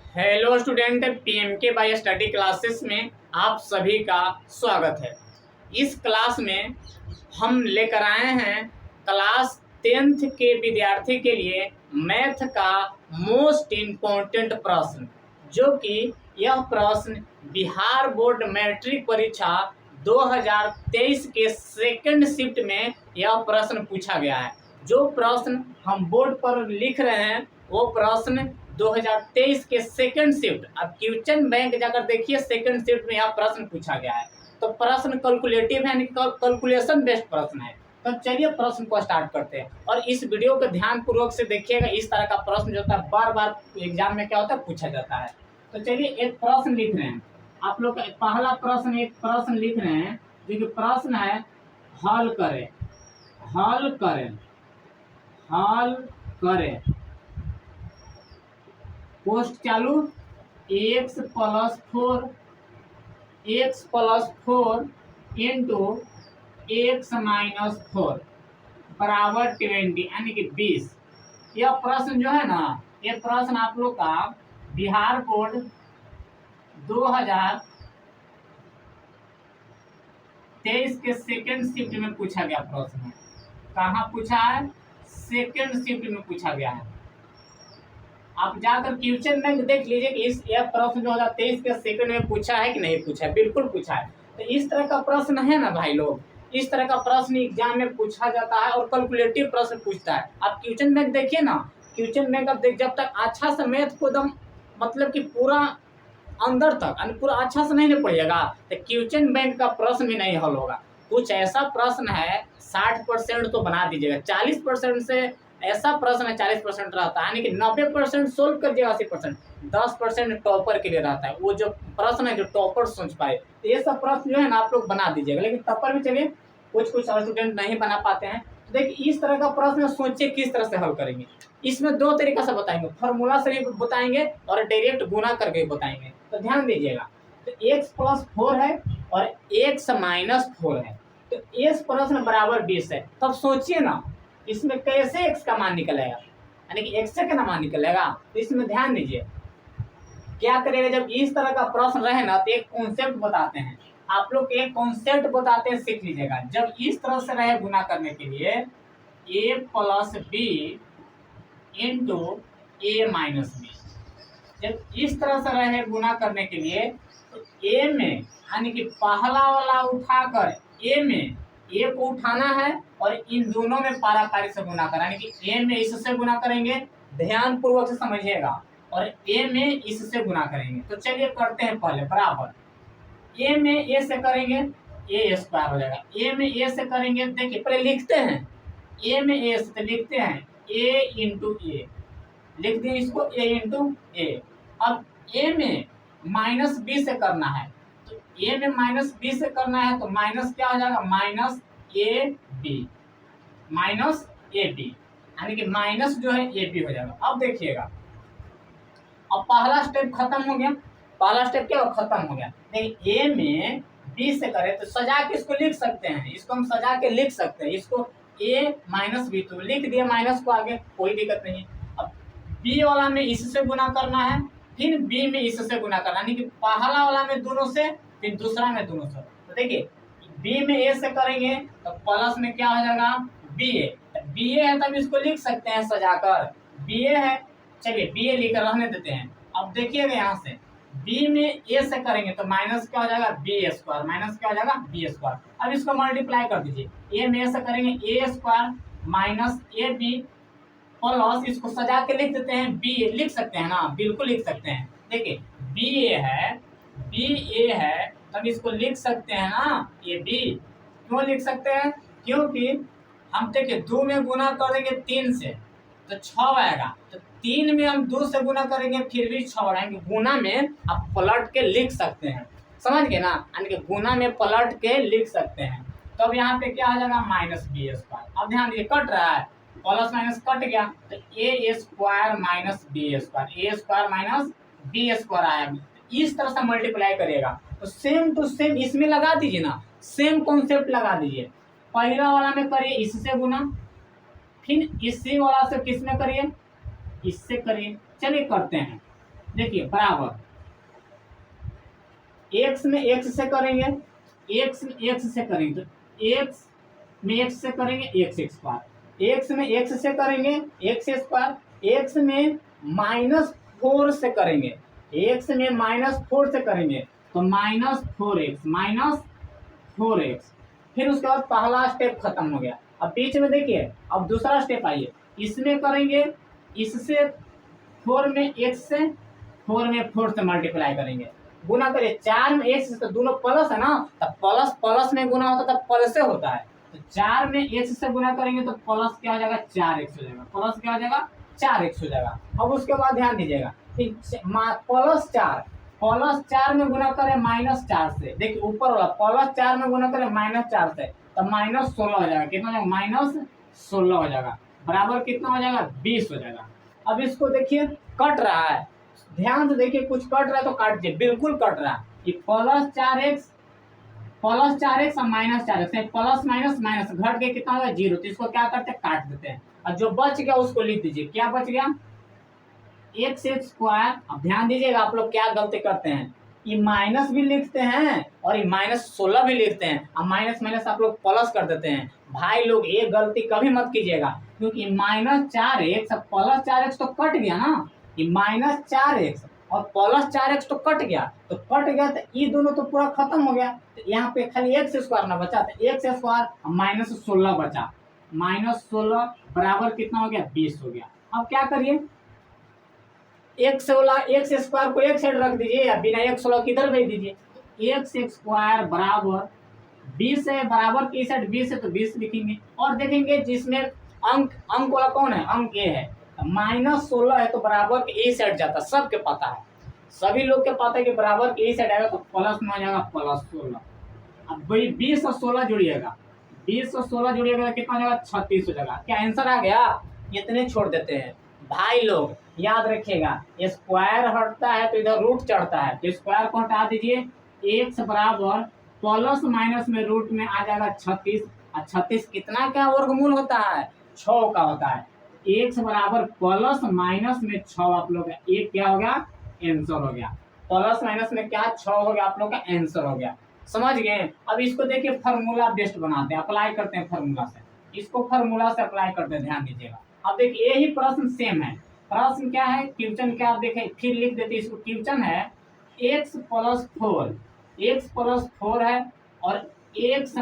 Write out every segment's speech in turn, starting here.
Hello student, PMK bye study classes में आप सभी का स्वागत है। इस क्लास में हम लेकर आए हैं क्लास 10th के विद्यार्थी के लिए मैथ का मोस्ट इम्पोर्टेंट प्रश्न, जो कि यह प्रश्न बिहार बोर्ड मैट्रिक परीक्षा 2023 के सेकंड शिफ्ट में यह प्रश्न पूछा गया है। जो प्रश्न हम बोर्ड पर लिख रहे हैं वो प्रश्न 2023 के सेकंड शिफ्ट, अब क्वेश्चन बैंक जाकर देखिए, सेकंड शिफ्ट में यह प्रश्न पूछा गया है। तो प्रश्न कैलकुलेटिव है, यानी कैलकुलेशन बेस्ड प्रश्न है। तो चलिए प्रश्न को स्टार्ट करते हैं और इस वीडियो को ध्यान पूर्वक से देखिएगा। इस तरह का प्रश्न जो होता है बार बार एग्जाम में क्या होता है, पूछा जाता है। तो चलिए एक प्रश्न लिख रहे हैं आप लोग का। पहला प्रश्न, एक प्रश्न लिख रहे हैं जो कि प्रश्न है हल करें, हल करें, हल करें। पोस्ट चालू। x plus four into x minus four बराबर 20, यानी कि 20। यह प्रश्न जो है ना, यह प्रश्न आप लोग का बिहार बोर्ड 2023 के सेकेंड शिफ्ट में पूछा गया प्रश्न है। कहाँ पूछा है? सेकेंड शिफ्ट में पूछा गया है। आप जाकर क्वेश्चन बैंक देख लीजिए कि यह प्रश्न 2023 के सेकंड में पूछा है कि नहीं पूछा है। बिल्कुल पूछा है। तो इस तरह का प्रश्न है ना भाई लोग, इस तरह का प्रश्न एग्जाम में पूछा जाता है और कैलकुलेटिव प्रश्न पूछता है। आप क्वेश्चन बैंक देखिए ना, क्वेश्चन बैंक आप देख, जब तक अच्छा से मैथ को एकदम मतलब कि पूरा अंदर तक पूरा अच्छा से नहीं पढ़िएगा तो क्वेश्चन बैंक का प्रश्न भी नहीं हल होगा। कुछ ऐसा प्रश्न है 60% तो बना दीजिएगा, 40% से ऐसा प्रश्न है 40% रहता है, यानी कि 90% सोल्व कर दिएगा 80%, 10% टॉपर के लिए रहता है। वो जो प्रश्न है जो टॉपर सोच पाए, तो ये सब प्रश्न जो है ना आप लोग बना दीजिएगा। लेकिन टॉपर भी चलिए कुछ स्टूडेंट नहीं बना पाते हैं। तो देखिए इस तरह का प्रश्न सोचिए किस तरह से हल करेंगे। इसमें दो तरीका से बताएंगे, फॉर्मूला से भी बताएंगे और डायरेक्ट गुना करके भी बताएंगे। तो ध्यान दीजिएगा, तो x प्लस 4 है और x माइनस 4 है, तो इस प्रश्न बराबर 20 है। तब सोचिए ना इसमें कैसे x का मान निकलेगा, यानी कि x से का मान निकलेगा। तो इसमें ध्यान दीजिए क्या करेगा। जब इस तरह का प्रश्न रहे ना तो एक कॉन्सेप्ट बताते हैं आप लोग, एक कॉन्सेप्ट बताते हैं, सीख लीजिएगा। जब इस तरह से रहे गुना करने के लिए a plus b into a minus b, जब इस तरह से रहे गुना करने के लिए तो a में यानी कि पहला वाला उठाकर a में a को उठाना है और इन दोनों में पारापारी से गुना करना, यानी कि a में इससे गुना करेंगे, ध्यान पूर्वक से समझिएगा, और a में इससे गुना करेंगे। तो चलिए करते हैं पहले बराबर। a में a से करेंगे a स्क्वायर हो जाएगा, a में a से करेंगे, देखिए पहले लिखते हैं a में a से, तो लिखते हैं a इंटू ए, लिख दिए इसको a इंटू ए। अब a में माइनस बी से करना है, तो a में माइनस बी से करना है तो माइनस क्या हो जाएगा, minus a b, minus a b, यानी कि माइनस जो है ए बी हो जाएगा। अब देखिएगा, अब पहला स्टेप खत्म हो गया। पहला स्टेप क्या हो, खत्म हो गया। देखिए a में b से करें तो सजा के इसको लिख सकते हैं, इसको हम सजा के लिख सकते हैं, इसको a माइनस बी, तो लिख दिया माइनस को आगे, कोई दिक्कत नहीं। अब b वाला में इससे गुना करना है, फिर b में इससे गुना करना, यानी कि पहला वाला में दोनों से, फिर दूसरा में दोनों से। तो देखिए b में a से करेंगे तो प्लस में क्या हो जाएगा, ba है तब इसको लिख सकते हैं सजाकर, ba है। चलिए बी ए लिखकर रहने देते हैं। अब देखिएगा यहाँ से b में a से करेंगे तो माइनस क्या हो जाएगा, बी स्क्वायर, माइनस क्या हो जाएगा, बी स्क्वायर। अब इसको मल्टीप्लाई कर दीजिए, a में a से करेंगे a square minus a b plus, इसको सजा के लिख देते हैं बी ए, लिख सकते हैं ना, बिल्कुल लिख सकते हैं। देखिए बी ए है तब इसको लिख सकते हैं ना ए बी। क्यों लिख सकते हैं, क्योंकि हम देखिए 2 में गुना कर देंगे 3 से तो 6 आएगा, तो 3 में हम 2 से गुना करेंगे फिर भी 6 आएंगे। गुना में आप पलट के लिख सकते हैं, समझ गए ना, यानी कि गुना में पलट के लिख सकते हैं। तो अब यहाँ पे क्या आ जाएगा, माइनस बी स्क्वायर। अब ध्यान दीजिए कट रहा है, प्लस माइनस कट गया, तो ए स्क्वायर माइनस बी स्क्वायर, ए स्क्वायर माइनस बी स्क्वायर आया। इस तरह से मल्टीप्लाई करिएगा तो सेम टू सेम इसमें लगा दीजिए ना, सेम कॉन्सेप्ट लगा दीजिए। पहला वाला में करिए इससे गुना, फिर इसी वाला से किस में करिए, इससे करिए। चलिए करते हैं, देखिए बराबर x में x से करेंगे, x में x से करेंगे तो x में x से करेंगे x स्क्वायर, x में x से करेंगे x स्क्वायर, x में -4 से करेंगे, x में -4 से करेंगे तो -4x, फिर उसके बाद पहला स्टेप खत्म हो गया। अब बीच में देखिए अब दूसरा स्टेप आइए, इसमें करेंगे, इससे 4 में x से 4 में 4 से मल्टीप्लाई करेंगे, गुना करिए 4 में x तो दोनों प्लस है ना, तब प्लस प्लस में गुना होता है तब प्लस से होता है, तो 4 में x से गुना करेंगे तो प्लस क्या हो जाएगा 4x हो जाएगा, प्लस क्या हो जाएगा 4x हो जाएगा। अब उसके बाद ध्यान दीजिएगा +4 में गुना करें -4 से, देखिए ऊपर वाला +4 में गुना करें -4 से तो -16 हो जाएगा, कितना हो जाएगा -16 हो जाएगा, बराबर कितना हो जाएगा 20 हो जाएगा। अब इसको देखिए कट रहा है, ध्यान से देखिए कुछ कट रहा है तो काट दीजिए, बिल्कुल कट रहा है, ये +4x और -4x प्लस माइनस माइनस घट के कितना होगा 0, तो इसको क्या करते हैं काट देते हैं, और जो बच गया उसको लिख दीजिए, क्या बच गया x स्क्वायर। अब ध्यान दीजिएगा आप लोग क्या गलती करते हैं, ये माइनस भी लिखते हैं और ये -16 भी लिखते हैं, और माइनस माइनस आप लोग प्लस कर देते हैं। भाई लोग ये गलती कभी मत कीजिएगा, क्योंकि -4x और +4x तो कट गया ना, ये -4x और +4x तो कट गया, तो ये दोनों तो पूरा खत्म हो गया, तो यहाँ पे खाली x स्क्वायर ना बचा, तो x स्क्वायर -16 बचा, -16 बराबर कितना हो गया 20 हो गया। अब क्या करिए x स्क्वायर को एक साइड रख दीजिए या बिना x वाला किधर भेज दीजिए, x स्क्वायर बराबर 20 है, बराबर की साइड 20 है तो 20 लिखेंगे, और देखेंगे जिसमें अंक वाला कौन है, अंक a है, -16 है तो बराबर के a साइड जाता है, सबके पता है, सभी लोग के पता है कि बराबर के a साइड आएगा तो प्लस में आ जाएगा +16। अब भाई 20 और 16 जुड़िएगा, 20 और 16 जुड़िएगा कितना हो जाएगा 36 हो जाएगा। क्या आंसर आ गया, इतने छोड़ देते हैं। भाई लोग याद रखिएगा स्क्वायर हटता है तो इधर रूट चढ़ता है, तो स्क्वायर को हटा दीजिए, x बराबर प्लस माइनस में रूट में आ जाएगा 36, और 36 कितना का वर्गमूल होता है 6 का होता है, x बराबर प्लस माइनस में 6 आप लोग का एक क्या हो गया आंसर हो गया, प्लस माइनस में क्या 6 हो गया आप लोग का आंसर हो गया, समझ गए। अब इसको देखिए फार्मूला बेस्ड बनाते हैं, अप्लाई करते हैं फार्मूला से, इसको फार्मूला से अप्लाई करते हैं, ध्यान दीजिएगा। अब देखिए यही प्रश्न सेम है, प्रश्न क्या है क्वेश्चन क्या, आप देखें फिर लिख देते हैं इसको, क्वेश्चन है x + 4 है और x -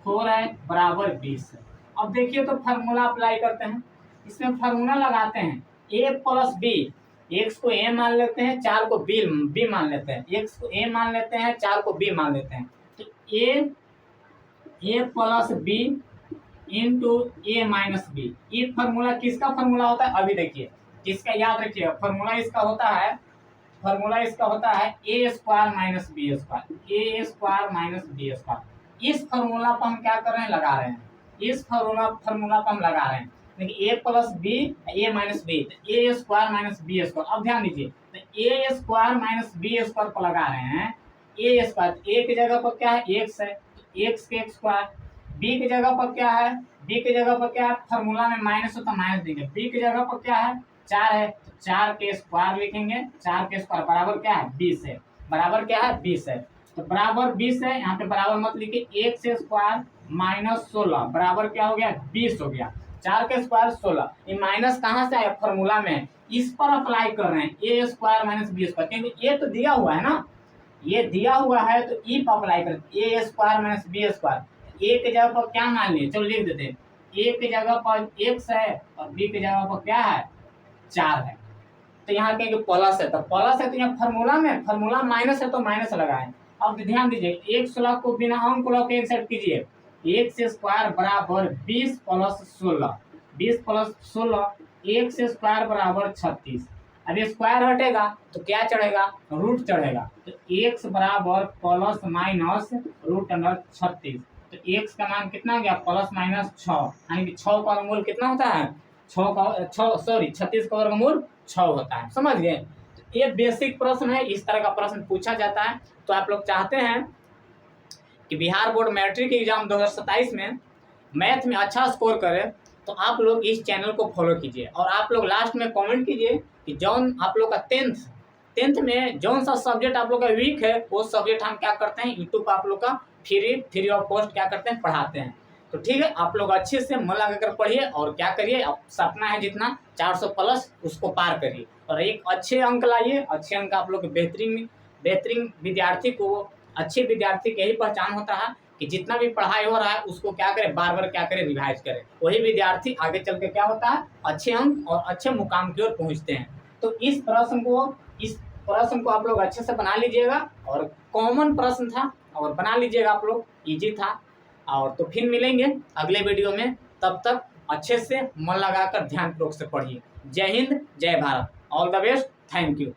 4 है बराबर 20 है। अब देखिए तो फार्मूला अप्लाई करते हैं, इसमें फार्मूला लगाते हैं a + b, x को a मान लेते हैं 4 को b मान लेते हैं, x को a मान लेते हैं 4 को b मान लेते हैं, तो a + b into a - b, ये फार्मूला किसका फार्मूला होता है, अभी देखिए किसका, याद रखिए फार्मूला इसका होता है a स्क्वायर - b स्क्वायर, इस फार्मूला पर हम क्या कर रहे हैं लगा रहे हैं, इस फार्मूला पर हम लगा रहे हैं, देखिए a + b a - b, a square - b square. अब ध्यान दीजिए तो a स्क्वायर - b स्क्वायर पर लगा रहे हैं, a स्क्वायर a की जगह पर क्या है x है, तो x के स्क्वायर, b की जगह पर क्या है, फार्मूला में माइनस होता माइनस देंगे, b की जगह पर क्या है 4 है, तो 4 के स्क्वायर लिखेंगे, 4 के स्क्वायर बराबर क्या है 20 है, बराबर क्या है 20 है, तो बराबर 20 है, यहाँ पे बराबर मत लिखिए, x स्क्वायर -16 बराबर क्या हो गया 20 हो गया, 4 के स्क्वायर 16, ये माइनस कहाँ से आया फार्मूला में, इस पर अप्लाई कर रहे हैं a स्क्वायर - b स्क्वायर, क्योंकि ये तो दिया हुआ है ना, ये दिया हुआ है तो ई पर अप्लाई करें, a square - b square, a की जगह पर क्या मान लिए, चलो लिख देते हैं, a की जगह पर x है और b की जगह पर क्या है 4 है, तो यहाँ कहेंगे प्लस है, तो प्लस है तो यहाँ फार्मूला माइनस है तो माइनस लगाएं। अब ध्यान दीजिए x स्लॉग को बिना अंक को लॉग एक साइड कीजिए, x स्क्वायर बराबर 20 + 16, x स्क्वायर बराबर 36, अब स्क्वायर हटेगा तो क्या चढ़ेगा रूट चढ़ेगा, तो x बराबर प्लस माइनस √36, तो x का मान कितना हो गया +-6, यानी कि 6 का वर्गमूल कितना होता है 36 का वर्गमूल 6 होता है, समझ गए। तो ये बेसिक प्रश्न है, इस तरह का प्रश्न पूछा जाता है। तो आप लोग चाहते हैं कि बिहार बोर्ड मैट्रिक एग्जाम 2027 में मैथ में अच्छा स्कोर करे, तो आप लोग इस चैनल को फॉलो कीजिए, और आप लोग लास्ट में कमेंट कीजिए कि जौन आप लोग का 10th 10th में जौन सा सब्जेक्ट आप लोग का वीक है वो सब्जेक्ट हम क्या करते हैं यूट्यूब पर आप लोग का फ्री ऑफ कॉस्ट क्या करते हैं पढ़ाते हैं। तो ठीक है, आप लोग अच्छे से मन लगाकर पढ़िए और क्या करिए, आप सपना है जितना 400 प्लस उसको पार करिए और एक अच्छे अंक लाइए। अच्छे अंक आप लोग बेहतरीन विद्यार्थी को, अच्छे विद्यार्थी की यही पहचान होता है कि जितना भी पढ़ाई हो रहा है उसको क्या करें, बार बार क्या करें, रिवाइज करें। वही विद्यार्थी आगे चल के क्या होता है, अच्छे अंक और अच्छे मुकाम की ओर पहुंचते हैं। तो इस प्रश्न को आप लोग अच्छे से बना लीजिएगा और कॉमन प्रश्न था और बना लीजिएगा आप लोग, इजी था। और तो फिर मिलेंगे अगले वीडियो में, तब तक अच्छे से मन लगाकर ध्यानपूर्वक से पढ़िए। जय हिंद, जय Bharat, all the best, thank you.